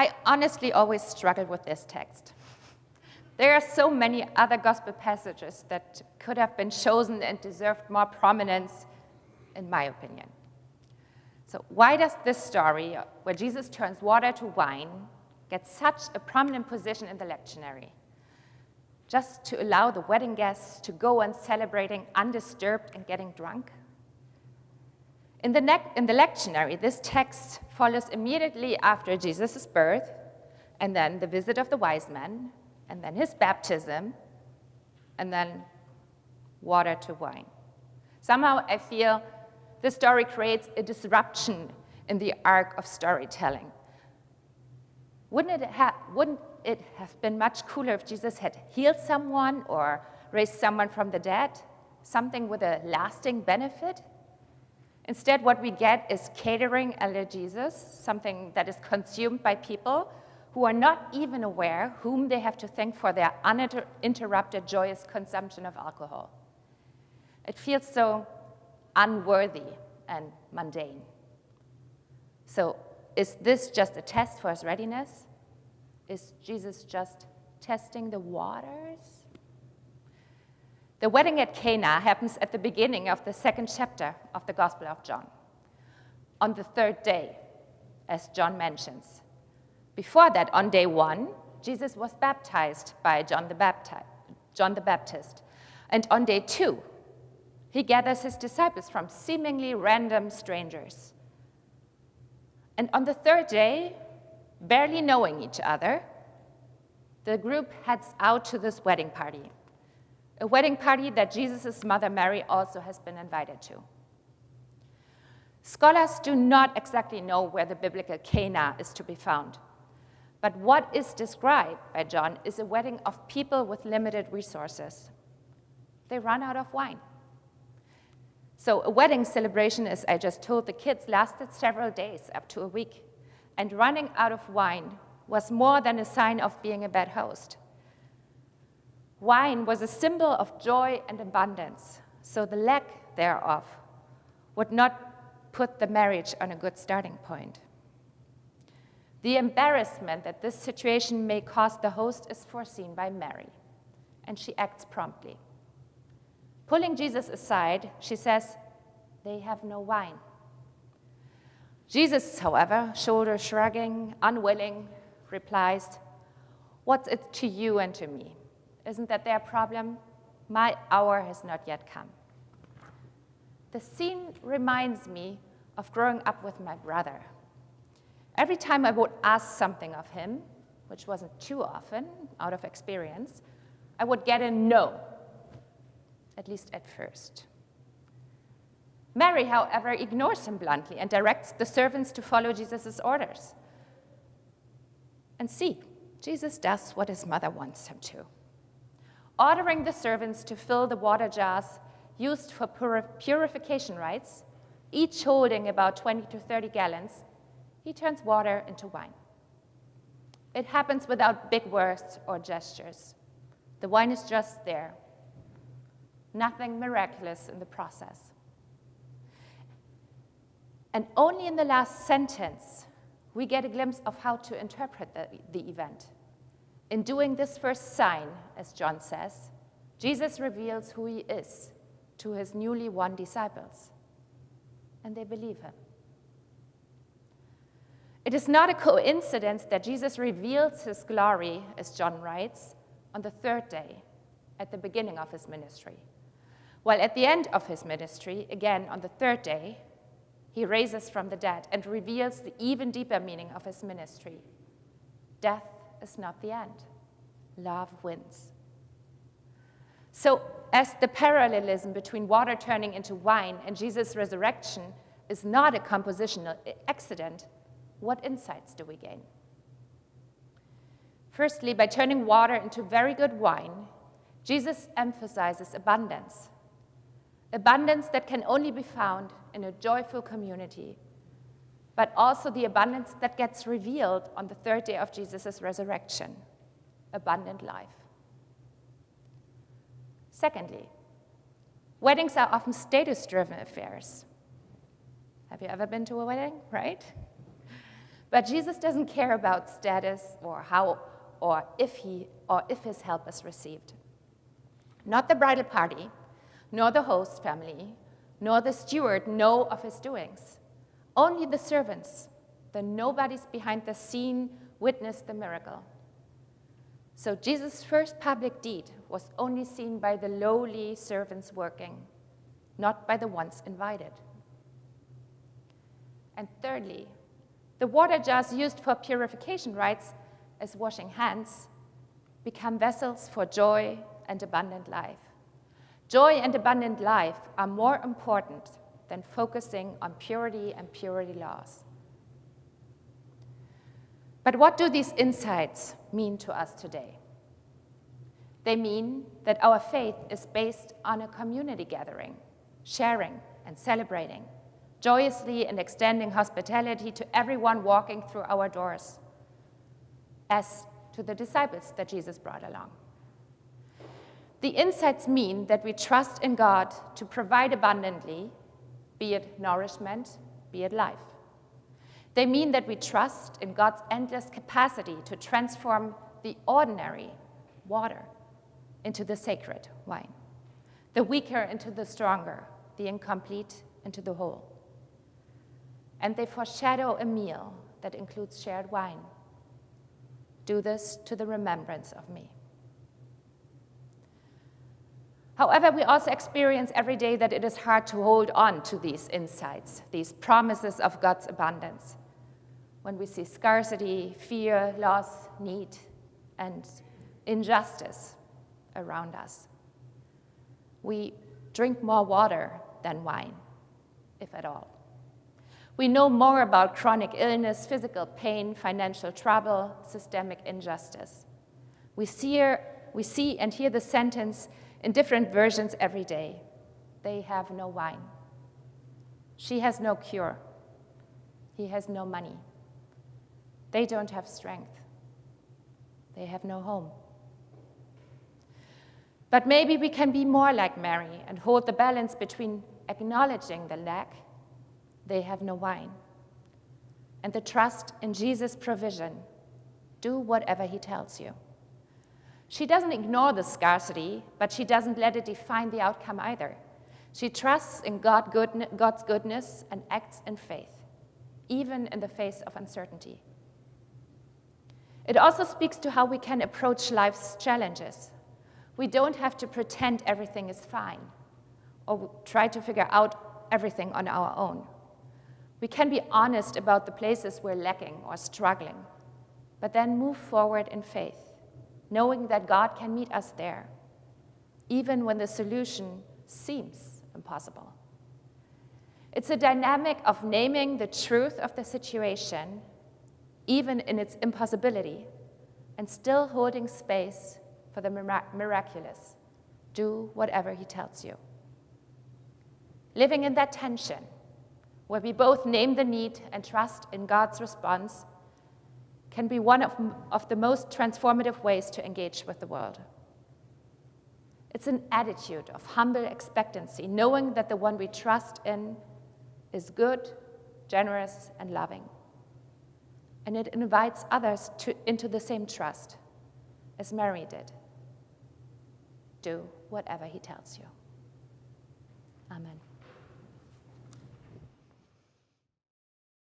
I honestly always struggled with this text. There are so many other gospel passages that could have been chosen and deserved more prominence, in my opinion. So why does this story, where Jesus turns water to wine, get such a prominent position in the lectionary? Just to allow the wedding guests to go on celebrating undisturbed and getting drunk? In the lectionary, this text follows immediately after Jesus' birth, and then the visit of the wise men, and then his baptism, and then water to wine. Somehow I feel this story creates a disruption in the arc of storytelling. Wouldn't it have been much cooler if Jesus had healed someone or raised someone from the dead, something with a lasting benefit? Instead, what we get is catering a la Jesus, something that is consumed by people who are not even aware whom they have to thank for their uninterrupted, joyous consumption of alcohol. It feels so unworthy and mundane. So, is this just a test for his readiness? Is Jesus just testing the waters? The wedding at Cana happens at the beginning of the second chapter of the Gospel of John, on the third day, as John mentions. Before that, on day 1, Jesus was baptized by John the Baptist. And on day 2, he gathers his disciples from seemingly random strangers. And on the third day, barely knowing each other, the group heads out to this wedding party. A wedding party that Jesus' mother Mary also has been invited to. Scholars do not exactly know where the biblical Cana is to be found. But what is described by John is a wedding of people with limited resources. They run out of wine. So a wedding celebration, as I just told the kids, lasted several days, up to a week. And running out of wine was more than a sign of being a bad host. Wine was a symbol of joy and abundance, so the lack thereof would not put the marriage on a good starting point. The embarrassment that this situation may cause the host is foreseen by Mary, and she acts promptly. Pulling Jesus aside, she says, "They have no wine." Jesus, however, shoulder-shrugging, unwilling, replies, "What's it to you and to me? Isn't that their problem? My hour has not yet come." The scene reminds me of growing up with my brother. Every time I would ask something of him, which wasn't too often, out of experience, I would get a no, at least at first. Mary, however, ignores him bluntly and directs the servants to follow Jesus' orders. And see, Jesus does what his mother wants him to. Ordering the servants to fill the water jars used for purification rites, each holding about 20 to 30 gallons, he turns water into wine. It happens without big words or gestures. The wine is just there. Nothing miraculous in the process. And only in the last sentence, we get a glimpse of how to interpret the event. In doing this first sign, as John says, Jesus reveals who he is to his newly won disciples, and they believe him. It is not a coincidence that Jesus reveals his glory, as John writes, on the third day, at the beginning of his ministry. While at the end of his ministry, again on the third day, he raises from the dead and reveals the even deeper meaning of his ministry. Death is not the end. Love wins. So, as the parallelism between water turning into wine and Jesus' resurrection is not a compositional accident, what insights do we gain? Firstly, by turning water into very good wine, Jesus emphasizes abundance. Abundance that can only be found in a joyful community, but also the abundance that gets revealed on the third day of Jesus' resurrection, abundant life. Secondly, weddings are often status-driven affairs. Have you ever been to a wedding, right? But Jesus doesn't care about status or how or if his help is received. Not the bridal party, nor the host family, nor the steward know of his doings. Only the servants, the nobodies behind the scene, witnessed the miracle. So Jesus' first public deed was only seen by the lowly servants working, not by the ones invited. And thirdly, the water jars used for purification rites as washing hands become vessels for joy and abundant life. Joy and abundant life are more important than focusing on purity and purity laws. But what do these insights mean to us today? They mean that our faith is based on a community gathering, sharing and celebrating, joyously and extending hospitality to everyone walking through our doors, as to the disciples that Jesus brought along. The insights mean that we trust in God to provide abundantly, be it nourishment, be it life. They mean that we trust in God's endless capacity to transform the ordinary water into the sacred wine, the weaker into the stronger, the incomplete into the whole. And they foreshadow a meal that includes shared wine. Do this to the remembrance of me. However, we also experience every day that it is hard to hold on to these insights, these promises of God's abundance, when we see scarcity, fear, loss, need, and injustice around us. We drink more water than wine, if at all. We know more about chronic illness, physical pain, financial trouble, systemic injustice. We see and hear the sentence in different versions every day. They have no wine. She has no cure. He has no money. They don't have strength. They have no home. But maybe we can be more like Mary and hold the balance between acknowledging the lack, they have no wine, and the trust in Jesus' provision. Do whatever he tells you. She doesn't ignore the scarcity, but she doesn't let it define the outcome either. She trusts in God's goodness and acts in faith, even in the face of uncertainty. It also speaks to how we can approach life's challenges. We don't have to pretend everything is fine or try to figure out everything on our own. We can be honest about the places we're lacking or struggling, but then move forward in faith, knowing that God can meet us there, even when the solution seems impossible. It's a dynamic of naming the truth of the situation, even in its impossibility, and still holding space for the miraculous. Do whatever he tells you. Living in that tension, where we both name the need and trust in God's response, can be one of the most transformative ways to engage with the world. It's an attitude of humble expectancy, knowing that the one we trust in is good, generous, and loving. And it invites others into the same trust, as Mary did. Do whatever he tells you. Amen.